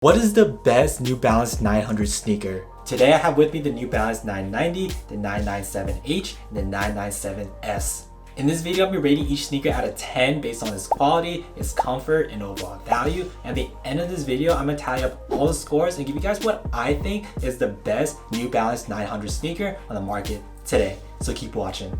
What is the best New Balance 900 sneaker? Today I have with me the New Balance 990, the 997H, and the 997S. In this video, I'll be rating each sneaker out of 10 based on its quality, its comfort, and overall value. And at the end of this video, I'm gonna tally up all the scores and give you guys what I think is the best New Balance 900 sneaker on the market today. So keep watching.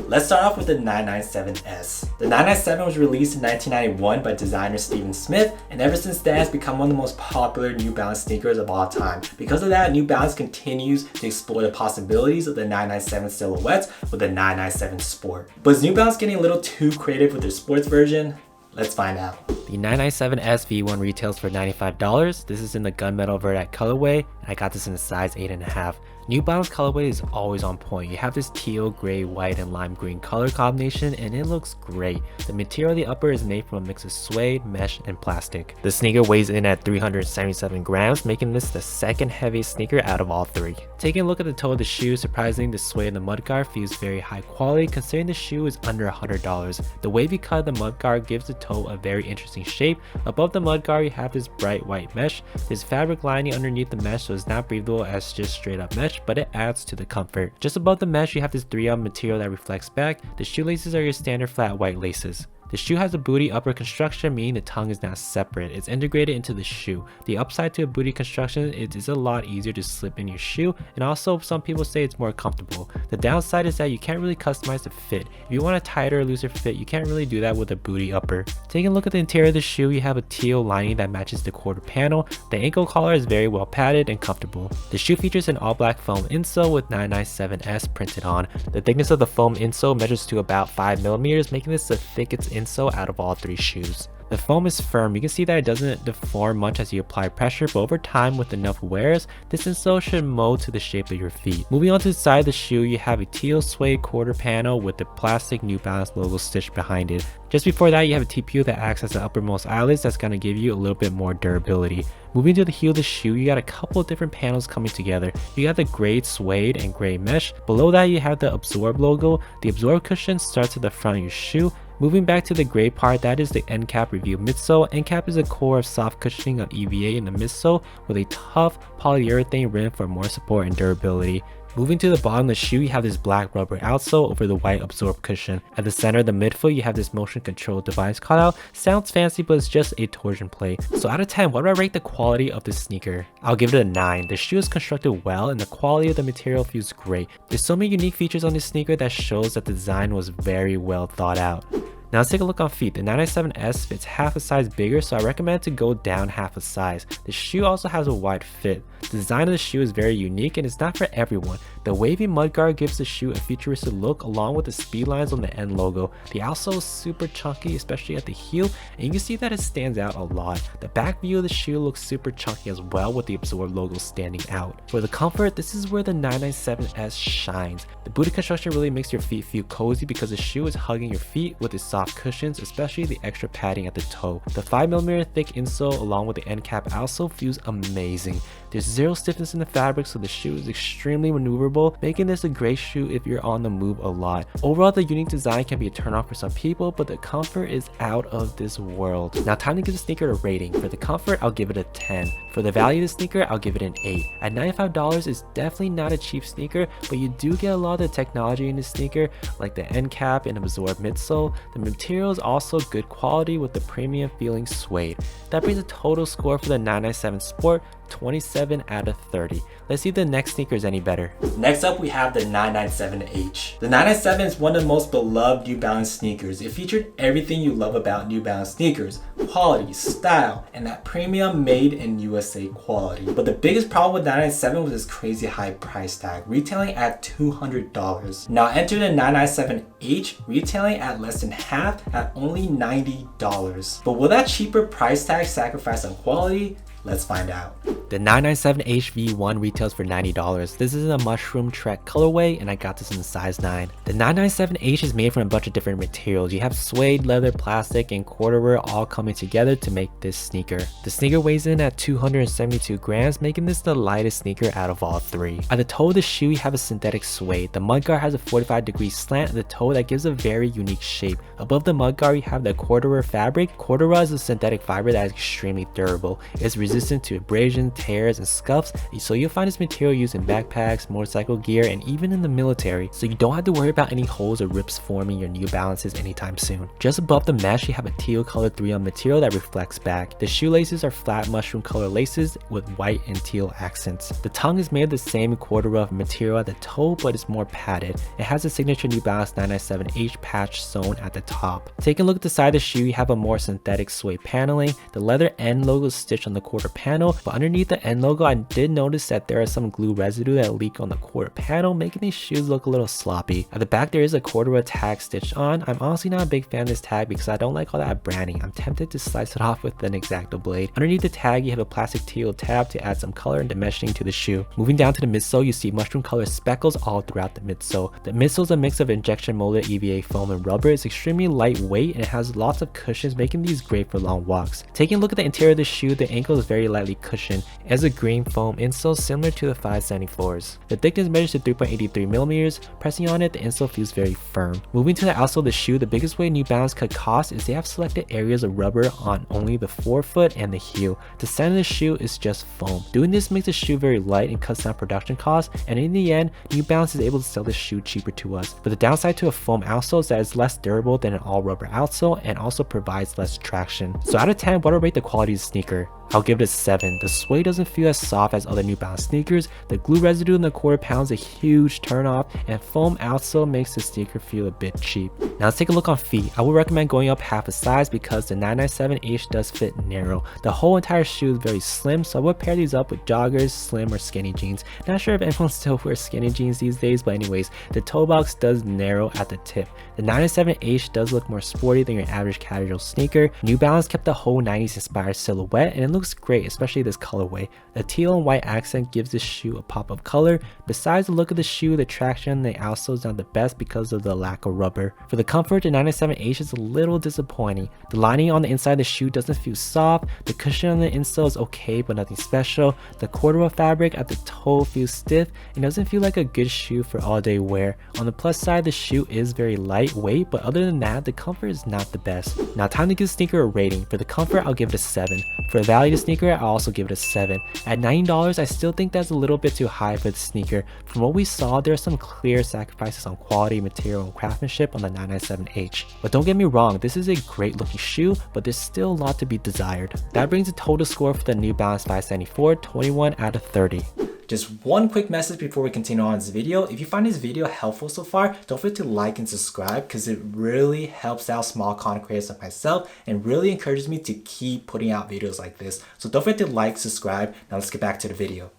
Let's start off with the 997S. The 997 was released in 1991 by designer Steven Smith, and ever since then has become one of the most popular New Balance sneakers of all time. Because of that, New Balance continues to explore the possibilities of the 997 silhouettes with the 997 Sport. But is New Balance getting a little too creative with their sports version? Let's find out. The 997S V1 retails for $95. This is in the gunmetal verdict colorway, and I got this in a size 8.5. New Balance colorway is always on point. You have this teal, gray, white, and lime green color combination, and it looks great. The material of the upper is made from a mix of suede, mesh, and plastic. The sneaker weighs in at 377 grams, making this the second heaviest sneaker out of all three. Taking a look at the toe of the shoe, surprisingly the suede and the mudguard feels very high quality considering the shoe is under $100. The wavy cut of the mudguard gives the toe a very interesting shape. Above the mudguard you have this bright white mesh. There's fabric lining underneath the mesh, so it's not breathable as just straight up mesh, but it adds to the comfort. Just above the mesh you have this 3M material that reflects back. The shoelaces are your standard flat white laces. The shoe has a booty upper construction, meaning the tongue is not separate. It's integrated into the shoe. The upside to a booty construction is a lot easier to slip in your shoe, and also some people say it's more comfortable. The downside is that you can't really customize the fit. If you want a tighter or looser fit, you can't really do that with a booty upper. Taking a look at the interior of the shoe, you have a teal lining that matches the quarter panel. The ankle collar is very well padded and comfortable. The shoe features an all black foam insole with 997S printed on. The thickness of the foam insole measures to about 5mm, making this the thickest insole out of all three shoes. The foam is firm. You can see that it doesn't deform much as you apply pressure, but over time with enough wears, this insole should mold to the shape of your feet. Moving on to the side of the shoe, you have a teal suede quarter panel with the plastic New Balance logo stitched behind it. Just before that, you have a TPU that acts as the uppermost eyelets that's going to give you a little bit more durability. Moving to the heel of the shoe, you got a couple of different panels coming together. You got the gray suede and gray mesh. Below that, you have the Absorb logo. The Absorb cushion starts at the front of your shoe. Moving back to the gray part, that is the end cap review midsole. End cap is a core of soft cushioning of EVA in the midsole with a tough polyurethane rim for more support and durability. Moving to the bottom of the shoe, you have this black rubber outsole over the white Absorb cushion. At the center of the midfoot, you have this motion control device cutout. Sounds fancy, but it's just a torsion plate. So out of 10, what do I rate the quality of this sneaker? I'll give it a 9. The shoe is constructed well and the quality of the material feels great. There's so many unique features on this sneaker that shows that the design was very well thought out. Now let's take a look on feet. The 997S fits half a size bigger, so I recommend to go down half a size. The shoe also has a wide fit. The design of the shoe is very unique and it's not for everyone. The wavy mudguard gives the shoe a futuristic look along with the speed lines on the end logo. The outsole is super chunky, especially at the heel, and you can see that it stands out a lot. The back view of the shoe looks super chunky as well with the Absorb logo standing out. For the comfort, this is where the 997S shines. The booty construction really makes your feet feel cozy because the shoe is hugging your feet with its soft cushions, especially the extra padding at the toe. The 5mm thick insole along with the end cap outsole feels amazing. There's zero stiffness in the fabric, so the shoe is extremely maneuverable, making this a great shoe if you're on the move a lot. Overall, the unique design can be a turn-off for some people, but the comfort is out of this world. Now time to give the sneaker a rating. For the comfort, I'll give it a 10. For the value of the sneaker, I'll give it an 8. At $95, it's definitely not a cheap sneaker, but you do get a lot of the technology in this sneaker, like the end cap and Absorb midsole. The material is also good quality with the premium feeling suede. That brings a total score for the 997 Sport 27 out of 30. Let's see if the next sneaker is any better. Next up we have the 997H. The 997 is one of the most beloved New Balance sneakers. It featured everything you love about New Balance sneakers: quality, style, and that premium made in USA quality. But the biggest problem with 997 was its crazy high price tag, retailing at $200. Now enter the 997H, retailing at less than half at only $90. But will that cheaper price tag sacrifice on quality? Let's find out. The 997H V1 retails for $90. This is in a mushroom trek colorway and I got this in a size 9. The 997H is made from a bunch of different materials. You have suede, leather, plastic, and corduroy all coming together to make this sneaker. The sneaker weighs in at 272 grams, making this the lightest sneaker out of all three. At the toe of the shoe, you have a synthetic suede. The mudguard has a 45-degree slant at the toe that gives a very unique shape. Above the mudguard, you have the corduroy fabric. Corduroy is a synthetic fiber that is extremely durable. It's resistant to abrasion, tears, and scuffs, so you'll find this material used in backpacks, motorcycle gear, and even in the military, so you don't have to worry about any holes or rips forming your New Balances anytime soon. Just above the mesh, you have a teal colored 3M material that reflects back. The shoelaces are flat mushroom color laces with white and teal accents. The tongue is made of the same corduroy material at the toe, but it's more padded. It has a signature New Balance 997H patch sewn at the top. Taking a look at the side of the shoe, you have a more synthetic suede paneling. The leather end logo is stitched on the quarter panel, but underneath the end logo, I did notice that there is some glue residue that leaked on the quarter panel, making these shoes look a little sloppy. At the back, there is a corduroy tag stitched on. I'm honestly not a big fan of this tag because I don't like all that branding. I'm tempted to slice it off with an X-Acto blade. Underneath the tag, you have a plastic teal tab to add some color and dimensioning to the shoe. Moving down to the midsole, you see mushroom colored speckles all throughout the midsole. The midsole is a mix of injection molded EVA foam and rubber. It's extremely lightweight and it has lots of cushions, making these great for long walks. Taking a look at the interior of the shoe, the ankle is very lightly cushioned. It has a green foam insole similar to the 574s. The thickness measures to 3.83 millimeters. Pressing on it, the insole feels very firm. Moving to the outsole of the shoe, the biggest way New Balance cut costs is they have selected areas of rubber on only the forefoot and the heel. The center of the shoe is just foam. Doing this makes the shoe very light and cuts down production costs, and in the end, New Balance is able to sell this shoe cheaper to us. But the downside to a foam outsole is that it's less durable than an all rubber outsole and also provides less traction. So out of 10, what would I rate the quality of the sneaker? I'll give it a 7. The suede doesn't feel as soft as other New Balance sneakers. The glue residue in the quarter pound is a huge turn off, and foam outsole makes the sneaker feel a bit cheap. Now let's take a look on feet. I would recommend going up half a size because the 997H does fit narrow. The whole entire shoe is very slim, so I would pair these up with joggers, slim, or skinny jeans. Not sure if anyone still wears skinny jeans these days, but anyways, the toe box does narrow at the tip. The 997H does look more sporty than your average casual sneaker. New Balance kept the whole 90s inspired silhouette, and it looks great, especially this colorway. The teal and white accent gives this shoe a pop of color. Besides the look of the shoe, the traction and the outsole is not the best because of the lack of rubber. For the comfort, the 997H is a little disappointing. The lining on the inside of the shoe doesn't feel soft. The cushion on the insole is okay, but nothing special. The corduroy fabric at the toe feels stiff and doesn't feel like a good shoe for all day wear. On the plus side, the shoe is very lightweight, but other than that, the comfort is not the best. Now time to give the sneaker a rating. For the comfort, I'll give it a 7. For the value of the sneaker, I'll also give it a 7. At $90, I still think that's a little bit too high for the sneaker. From what we saw, there are some clear sacrifices on quality, material, and craftsmanship on the 997H. But don't get me wrong, this is a great looking shoe, but there's still a lot to be desired. That brings the total score for the New Balance 574, 21 out of 30. Just one quick message before we continue on this video. If you find this video helpful so far, don't forget to like and subscribe because it really helps out small content creators like myself and really encourages me to keep putting out videos like this. So don't forget to like, subscribe. Now let's get back to the video.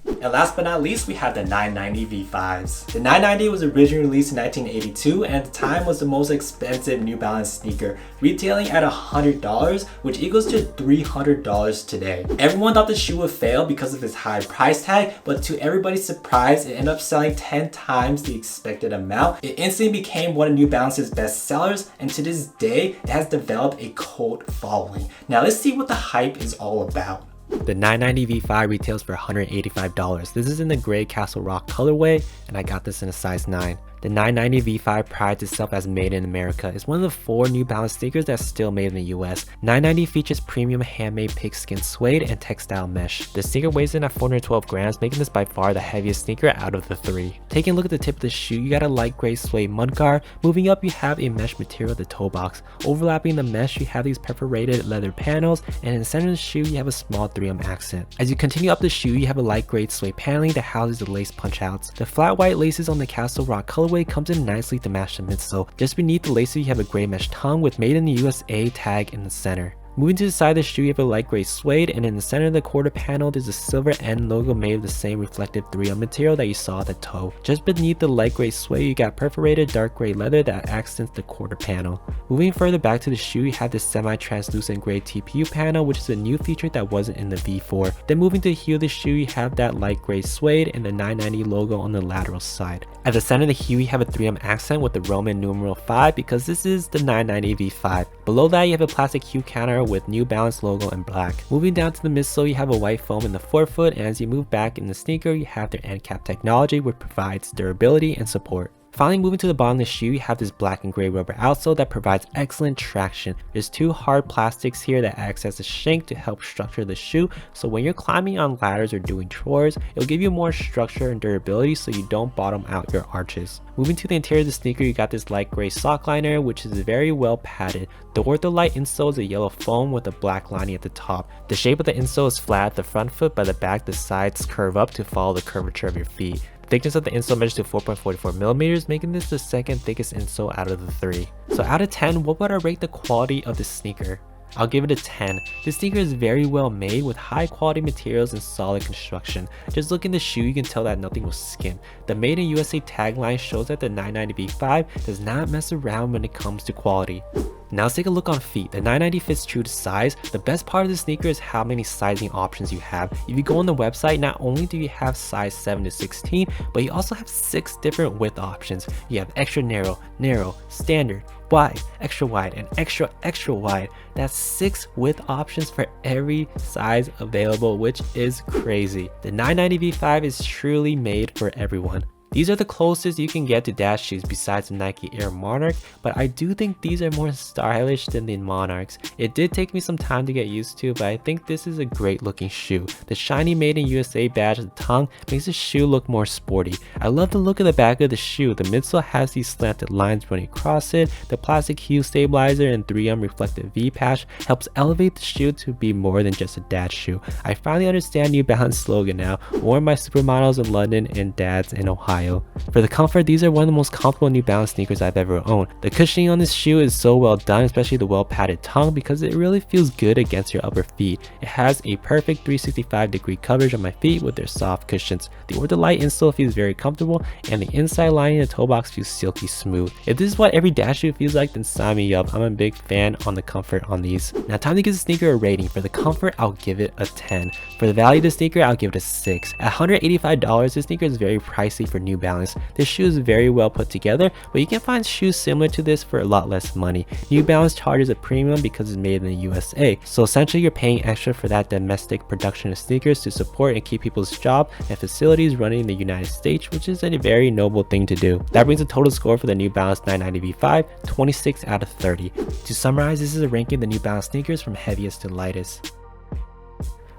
And last but not least, we have the 990 V5s. The 990 was originally released in 1982 and at the time was the most expensive New Balance sneaker, retailing at $100, which equals to $300 today. Everyone thought the shoe would fail because of its high price tag, but to everybody's surprise, it ended up selling 10 times the expected amount. It instantly became one of New Balance's best sellers, and to this day, it has developed a cult following. Now let's see what the hype is all about. The 990 V5 retails for $185. This is in the gray Castle Rock colorway, and I got this in a size 9. The 990 V5 prides itself as made in America. It's one of the 4 New Balance sneakers that's still made in the US. 990 features premium handmade pigskin suede and textile mesh. The sneaker weighs in at 412 grams, making this by far the heaviest sneaker out of the 3. Taking a look at the tip of the shoe, you got a light gray suede mudguard. Moving up, you have a mesh material at the toe box. Overlapping the mesh, you have these perforated leather panels, and in the center of the shoe, you have a small 3M accent. As you continue up the shoe, you have a light gray suede paneling that houses the lace punch outs. The flat white laces on the Castle Rock colorway comes in nicely to match the midsole. Just beneath the laces, you have a gray mesh tongue with Made in the USA tag in the center. Moving to the side of the shoe, you have a light gray suede, and in the center of the quarter panel, there's a silver end logo made of the same reflective 3M material that you saw at the toe. Just beneath the light gray suede, you got perforated dark gray leather that accents the quarter panel. Moving further back to the shoe, you have this semi-translucent gray TPU panel, which is a new feature that wasn't in the V4. Then moving to the heel of the shoe, you have that light gray suede and the 990 logo on the lateral side. At the center of the heel, you have a 3M accent with the Roman numeral 5 because this is the 990 V5. Below that, you have a plastic heel counter with New Balance logo in black. Moving down to the midsole, you have a white foam in the forefoot, and as you move back in the sneaker, you have their end cap technology, which provides durability and support. Finally, moving to the bottom of the shoe, you have this black and gray rubber outsole that provides excellent traction. There's two hard plastics here that acts as a shank to help structure the shoe, so when you're climbing on ladders or doing chores, it'll give you more structure and durability so you don't bottom out your arches. Moving to the interior of the sneaker, you got this light gray sock liner, which is very well padded. The Ortholite insole is a yellow foam with a black lining at the top. The shape of the insole is flat at the front foot, by the back the sides curve up to follow the curvature of your feet. The thickness of the insole measures to 4.44 millimeters, making this the second thickest insole out of the three. So out of 10, what would I rate the quality of this sneaker? I'll give it a 10. This sneaker is very well made with high quality materials and solid construction. Just look in the shoe, you can tell that nothing was skinned. The Made in USA tagline shows that the 990 V5 does not mess around when it comes to quality. Now let's take a look on feet. The 990 fits true to size. The best part of the sneaker is how many sizing options you have. If you go on the website, not only do you have size 7 to 16, but you also have 6 different width options. You have extra narrow, narrow, standard, wide, extra wide, and extra extra wide. That's 6 width options for every size available, which is crazy. The 990 V5 is truly made for everyone. These are the closest you can get to dash shoes besides the Nike Air Monarch, but I do think these are more stylish than the Monarchs. It did take me some time to get used to, but I think this is a great looking shoe. The shiny Made in USA badge at the tongue makes the shoe look more sporty. I love the look of the back of the shoe. The midsole has these slanted lines running across it. The plastic heel stabilizer and 3M reflective V patch helps elevate the shoe to be more than just a dad shoe. I finally understand New Balance slogan now, worn by supermodels in London and dads in Ohio. For the comfort, these are one of the most comfortable New Balance sneakers I've ever owned. The cushioning on this shoe is so well done, especially the well padded tongue, because it really feels good against your upper feet. It has a perfect 365-degree coverage on my feet with their soft cushions. The Ortholite insole feels very comfortable, and the inside lining of the toe box feels silky smooth. If this is what every dash shoe feels like, then sign me up. I'm a big fan on the comfort on these. Now time to give the sneaker a rating. For the comfort, I'll give it a 10. For the value of the sneaker, I'll give it a 6. At $185, this sneaker is very pricey for New Balance. This shoe is very well put together, but you can find shoes similar to this for a lot less money. New Balance charges a premium because it's made in the USA, so essentially you're paying extra for that domestic production of sneakers to support and keep people's job and facilities running in the United States, which is a very noble thing to do. That brings the total score for the New Balance 990 V5, 26 out of 30. To summarize, this is a ranking of the New Balance sneakers from heaviest to lightest.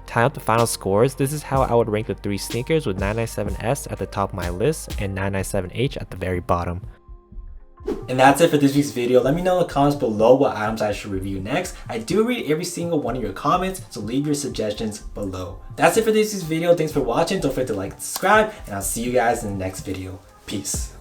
Tying up the final scores, this is how I would rank the 3 sneakers, with 997S at the top of my list and 997H at the very bottom. And that's it for this week's video. Let me know in the comments below what items I should review next. I do read every single one of your comments, so leave your suggestions below. That's it for this week's video. Thanks for watching. Don't forget to like and subscribe, and I'll see you guys in the next video. Peace.